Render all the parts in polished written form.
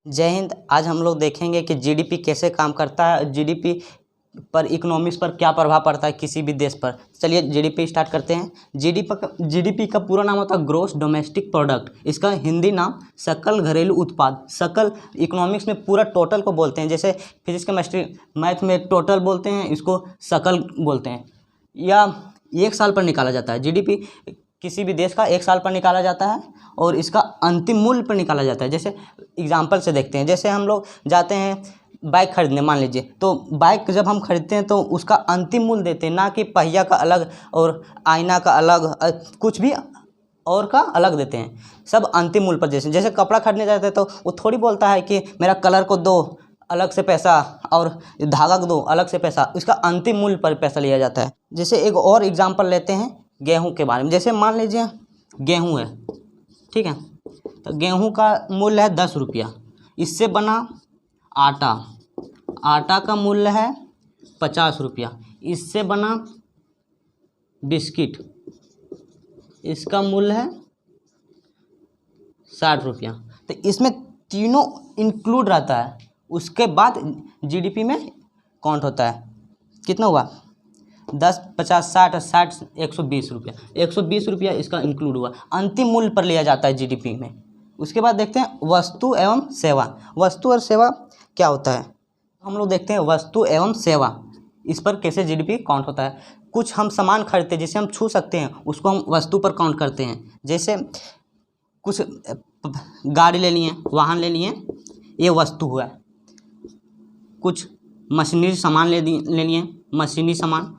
जय हिंद। आज हम लोग देखेंगे कि जीडीपी कैसे काम करता है, जीडीपी पर इकोनॉमिक्स पर क्या प्रभाव पड़ता है किसी भी देश पर। चलिए जीडीपी स्टार्ट करते हैं। जीडीपी का पूरा नाम होता है ग्रोस डोमेस्टिक प्रोडक्ट। इसका हिंदी नाम सकल घरेलू उत्पाद। सकल इकोनॉमिक्स में पूरा टोटल को बोलते हैं, जैसे फिजिक्स केमिस्ट्री मैथ में टोटल बोलते हैं, इसको सकल बोलते हैं। या एक साल पर निकाला जाता है। जीडीपी किसी भी देश का एक साल पर निकाला जाता है और इसका अंतिम मूल्य पर निकाला जाता है। जैसे एग्जांपल से देखते हैं, जैसे हम लोग जाते हैं बाइक खरीदने, मान लीजिए, तो बाइक जब हम खरीदते हैं तो उसका अंतिम मूल्य देते हैं, ना कि पहिया का अलग और आईना का अलग, कुछ भी और का अलग देते हैं। सब अंतिम मूल्य पर। जैसे कपड़ा खरीदने जाते हैं तो वो थोड़ी बोलता है कि मेरा कलर को दो अलग से पैसा और धागा को दो अलग से पैसा। इसका अंतिम मूल्य पर पैसा लिया जाता है। जैसे एक और एग्जांपल लेते हैं गेहूं के बारे में। जैसे मान लीजिए गेहूं है, ठीक है, तो गेहूं का मूल्य है 10 रुपया। इससे बना आटा, आटा का मूल्य है 50 रुपया। इससे बना बिस्किट, इसका मूल्य है 60 रुपया। तो इसमें तीनों इंक्लूड रहता है, उसके बाद जीडीपी में काउंट होता है। कितना हुआ? 10, 50, 60, 60, 120 रुपया। 120 रुपया इसका इंक्लूड हुआ, अंतिम मूल्य पर लिया जाता है जीडीपी में। उसके बाद देखते हैं वस्तु एवं सेवा। वस्तु और सेवा क्या होता है, हम लोग देखते हैं वस्तु एवं सेवा, इस पर कैसे जीडीपी काउंट होता है। कुछ हम सामान खरीदते हैं जिसे हम छू सकते हैं, उसको हम वस्तु पर काउंट करते हैं। जैसे कुछ गाड़ी ले लिए, वाहन ले लिए, ये वस्तु हुआ। कुछ मशीनरी सामान ले लिए, मशीनी सामान,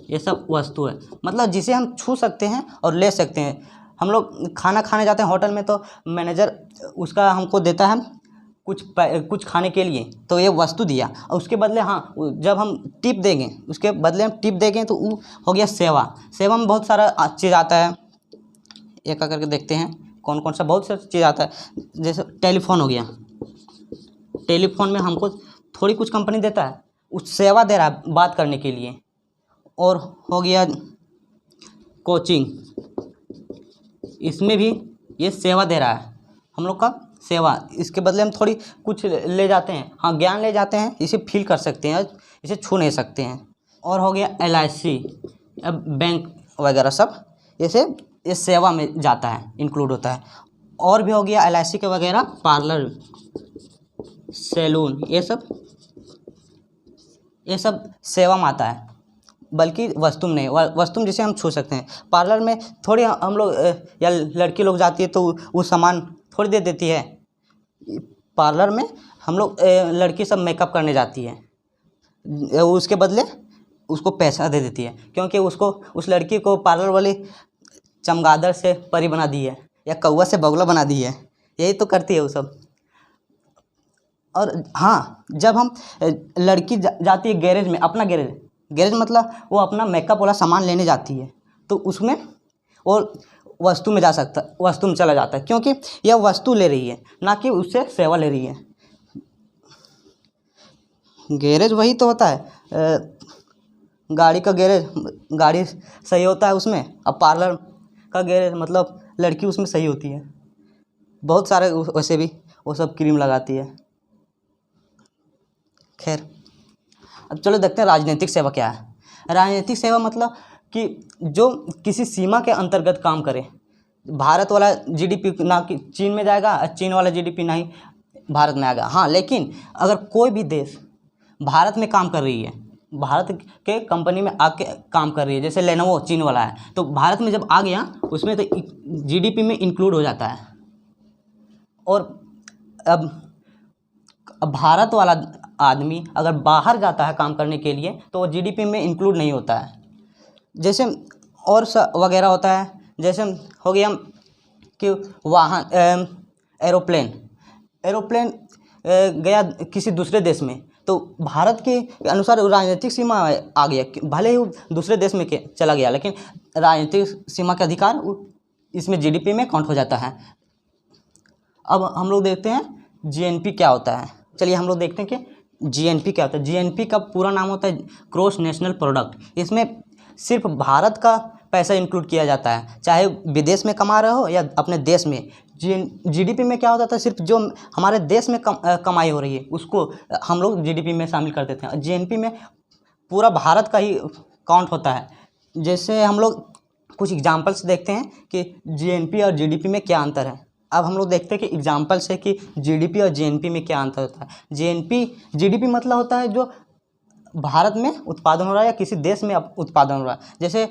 ये सब वस्तु है। मतलब जिसे हम छू सकते हैं और ले सकते हैं। हम लोग खाना खाने जाते हैं होटल में, तो मैनेजर उसका हमको देता है कुछ खाने के लिए, तो ये वस्तु दिया, और उसके बदले जब हम टिप देंगे, उसके बदले हम टिप देंगे तो वो हो गया सेवा। सेवा में बहुत सारा चीज़ आता है, एक करके देखते हैं कौन कौन सा बहुत सारा चीज़ आता है। जैसे टेलीफोन हो गया, टेलीफोन में हमको थोड़ी कुछ कंपनी देता है, उस सेवा दे रहा है बात करने के लिए। और हो गया कोचिंग, इसमें भी ये सेवा दे रहा है हम लोग का सेवा। इसके बदले हम थोड़ी कुछ ले जाते हैं, ज्ञान ले जाते हैं, इसे फील कर सकते हैं, इसे छू नहीं सकते हैं। और हो गया एलआईसी, अब बैंक वगैरह सब ये सेवा में जाता है, इंक्लूड होता है। और भी हो गया एलआईसी के वगैरह, पार्लर, सैलून, ये सब सेवा में आता है, बल्कि वस्तु में नहीं। वस्तु जिसे हम छू सकते हैं। पार्लर में थोड़ी हम लोग या लड़की लोग जाती है तो वो सामान थोड़ी दे देती है। पार्लर में हम लोग लड़की सब मेकअप करने जाती है, उसके बदले उसको पैसा दे देती है, क्योंकि उस लड़की को पार्लर वाली चमगादड़ से परी बना दी है या कौवा से बगुला बना दी है, यही तो करती है वो सब। और जब हम लड़की जाती है गैरेज में, अपना गैरेज मतलब वो अपना मेकअप वाला सामान लेने जाती है, तो उसमें वो वस्तु में वस्तु में चला जाता है, क्योंकि यह वस्तु ले रही है, ना कि उससे सेवा ले रही है। गैरेज वही तो होता है, गाड़ी का गैरेज, गाड़ी सही होता है उसमें। अब पार्लर का गैरेज मतलब लड़की उसमें सही होती है। बहुत सारे वैसे भी वो सब क्रीम लगाती है। खैर, अब चलो देखते हैं राजनीतिक सेवा क्या है। राजनीतिक सेवा मतलब कि जो किसी सीमा के अंतर्गत काम करे। भारत वाला जीडीपी ना कि चीन में जाएगा, चीन वाला जीडीपी ना ही भारत में आएगा। लेकिन अगर कोई भी देश भारत में काम कर रही है, भारत के कंपनी में आके काम कर रही है, जैसे लेनोवो चीन वाला है, तो भारत में जब आ गया उसमें तो जीडीपी में इंक्लूड हो जाता है। और अब भारत वाला आदमी अगर बाहर जाता है काम करने के लिए तो वो जीडीपी में इंक्लूड नहीं होता है। जैसे और वगैरह होता है, जैसे हो गया कि वाहन, एरोप्लेन गया किसी दूसरे देश में, तो भारत के अनुसार राजनीतिक सीमा आ गया, भले ही दूसरे देश में चला गया, लेकिन राजनीतिक सीमा के अधिकार इसमें जीडीपी में काउंट हो जाता है। अब हम लोग देखते हैं जीएनपी क्या होता है। चलिए हम लोग देखते हैं कि जीएनपी क्या होता है। जीएनपी का पूरा नाम होता है ग्रॉस नेशनल प्रोडक्ट। इसमें सिर्फ भारत का पैसा इंक्लूड किया जाता है, चाहे विदेश में कमा रहे हो या अपने देश में। जीडीपी में क्या होता था, सिर्फ जो हमारे देश में कमाई हो रही है उसको हम लोग जीडीपी में शामिल कर देते हैं। जीएनपी में पूरा भारत का ही काउंट होता है। जैसे हम लोग कुछ एग्जांपल्स देखते हैं कि जीएनपी और जीडीपी में क्या अंतर है। अब हम लोग देखते हैं कि एग्जांपल्स है कि जीडीपी और जीएनपी में क्या अंतर होता है। जीडीपी मतलब होता है जो भारत में उत्पादन हो रहा है या किसी देश में उत्पादन हो रहा है। जैसे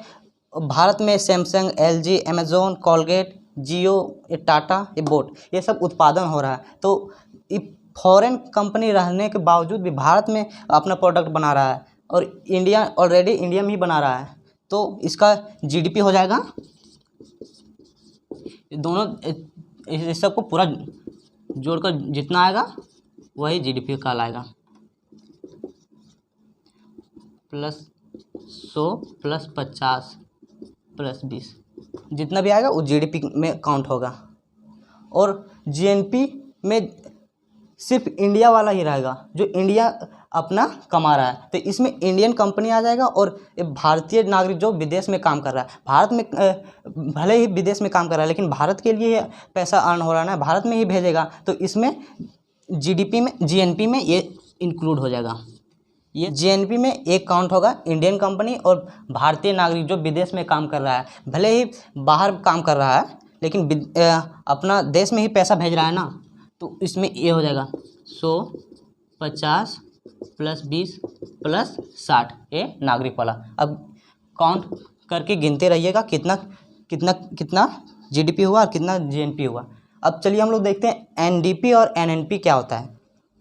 भारत में सैमसंग, एलजी, अमेजोन, कोलगेट, जियो, ये टाटा, ये बोट, ये सब उत्पादन हो रहा है। तो ये फॉरेन कंपनी रहने के बावजूद भी भारत में अपना प्रोडक्ट बना रहा है और इंडिया ऑलरेडी इंडिया में ही बना रहा है, तो इसका जीडीपी हो जाएगा। दोनों इस सबको पूरा जोड़कर जितना आएगा वही जीडीपी कहलाएगा। +100 + 50 + 20 जितना भी आएगा वो जीडीपी में काउंट होगा। और जीएनपी में सिर्फ इंडिया वाला ही रहेगा जो इंडिया अपना कमा रहा है, तो इसमें इंडियन कंपनी आ जाएगा। और भारतीय नागरिक जो विदेश में काम कर रहा है, भारत में भले ही विदेश में काम कर रहा है लेकिन भारत के लिए पैसा अर्न हो रहा है ना, भारत में ही भेजेगा, तो इसमें जीएनपी में ये इंक्लूड हो जाएगा। ये जीएनपी में एक काउंट होगा इंडियन कंपनी और भारतीय नागरिक जो विदेश में काम कर रहा है, भले ही बाहर काम कर रहा है लेकिन अपना देश में ही पैसा भेज रहा है ना, तो इसमें ये हो जाएगा 100, 50 + 20 + 60, ये नागरिक वाला। अब काउंट करके गिनते रहिएगा कितना कितना कितना जीडीपी हुआ और कितना जीएनपी हुआ। अब चलिए हम लोग देखते हैं एनडीपी और एनएनपी क्या होता है।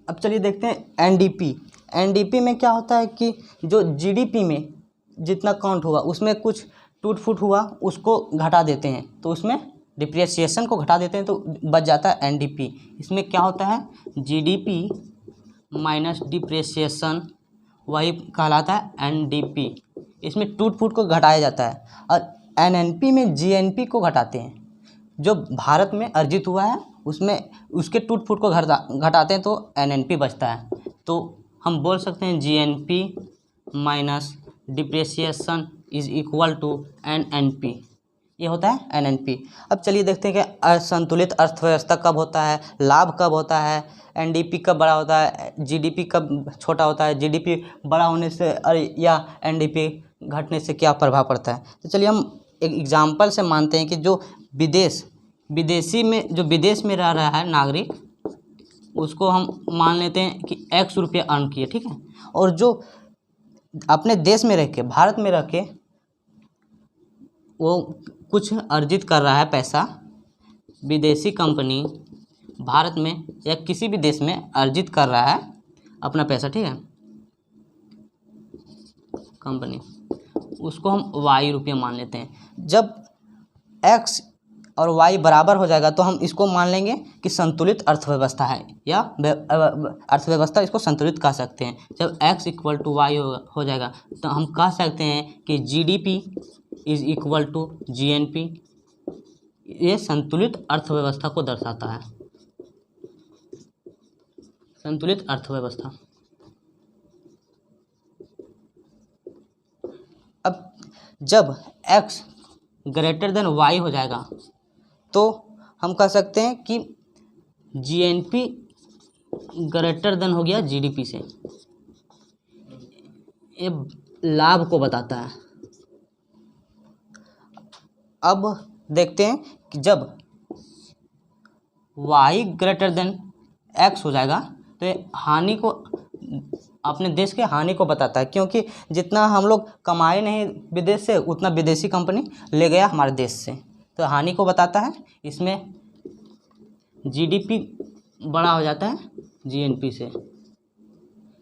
अब चलिए देखते हैं एनडीपी में क्या होता है कि जो जीडीपी में जितना काउंट हुआ उसमें कुछ टूट फूट हुआ उसको घटा देते हैं, तो उसमें डिप्रिसिएशन को घटा देते हैं तो बच जाता है एनडीपी। इसमें क्या होता है, जीडीपी माइनस डिप्रिसिएशन, वही कहलाता है एनडीपी। इसमें टूट फूट को घटाया जाता है। और एनएनपी में जीएनपी को घटाते हैं, जो भारत में अर्जित हुआ है उसमें उसके टूट फूट को घटाते हैं तो एनएनपी बचता है। तो हम बोल सकते हैं GNP minus depreciation is equal to NNP, ये होता है एनएनपी। अब चलिए देखते हैं कि संतुलित अर्थव्यवस्था कब होता है, लाभ कब होता है, एनडीपी कब बड़ा होता है, जीडीपी कब छोटा होता है, जीडीपी बड़ा होने से या एनडीपी घटने से क्या प्रभाव पड़ता है। तो चलिए हम एक एग्जांपल से मानते हैं कि जो विदेश में रह रहा है नागरिक, उसको हम मान लेते हैं कि X रुपये अर्न किए, ठीक है। और जो अपने देश में रह के, भारत में रह के वो कुछ अर्जित कर रहा है पैसा, विदेशी कंपनी भारत में या किसी भी देश में अर्जित कर रहा है अपना पैसा, ठीक है, कंपनी, उसको हम Y रुपये मान लेते हैं। जब X और Y बराबर हो जाएगा तो हम इसको मान लेंगे कि संतुलित अर्थव्यवस्था है, या अर्थव्यवस्था इसको संतुलित कह सकते हैं। जब X = Y हो जाएगा तो हम कह सकते हैं कि GDP is equal to GNP. ये संतुलित अर्थव्यवस्था को दर्शाता है, संतुलित अर्थव्यवस्था। अब जब X > Y हो जाएगा तो हम कह सकते हैं कि जीएनपी > हो गया जीडीपी से। ये लाभ को बताता है। अब देखते हैं कि जब Y > X हो जाएगा तो ये हानि को, अपने देश के हानि को बताता है, क्योंकि जितना हम लोग कमाए नहीं विदेश से उतना विदेशी कंपनी ले गया हमारे देश से, तो हानि को बताता है। इसमें जीडीपी बड़ा हो जाता है जीएनपी से।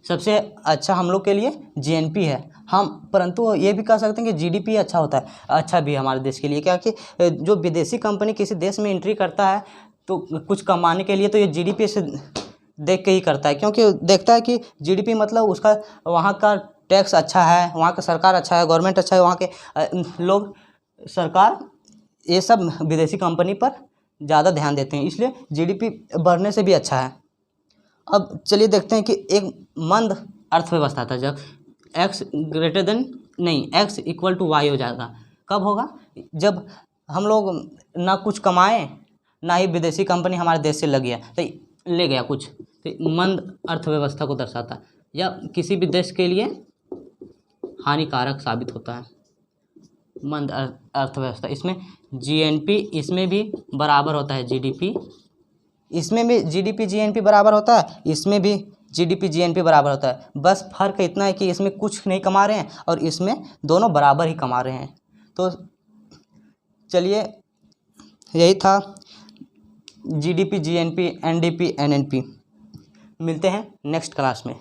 सबसे अच्छा हम लोग के लिए जीएनपी है, हम परंतु ये भी कह सकते हैं कि जीडीपी अच्छा होता है, अच्छा भी है हमारे देश के लिए, क्या कि जो विदेशी कंपनी किसी देश में एंट्री करता है तो कुछ कमाने के लिए तो ये जीडीपी से देख के ही करता है, क्योंकि देखता है कि जीडीपी मतलब उसका वहाँ का टैक्स अच्छा है, वहाँ का सरकार अच्छा है, गवर्नमेंट अच्छा है, वहाँ के लोग, सरकार, ये सब विदेशी कंपनी पर ज़्यादा ध्यान देते हैं, इसलिए जीडीपी बढ़ने से भी अच्छा है। अब चलिए देखते हैं कि एक मंद अर्थव्यवस्था था, जब X > Y हो जाएगा कब होगा? जब हम लोग ना कुछ कमाएं, ना ही विदेशी कंपनी हमारे देश से लग गया तो ले गया कुछ, तो मंद अर्थव्यवस्था को दर्शाता है या किसी भी देश के लिए हानिकारक साबित होता है मंद अर्थव्यवस्था। इसमें जीएनपी इसमें भी बराबर होता है जीडीपी, इसमें भी जीडीपी जीएनपी बराबर होता है, इसमें भी जीडीपी जीएनपी बराबर होता है। बस फर्क इतना है कि इसमें कुछ नहीं कमा रहे हैं और इसमें दोनों बराबर ही कमा रहे हैं। तो चलिए यही था जीडीपी जीएनपी एनडीपी एनएनपी। मिलते हैं नेक्स्ट क्लास में।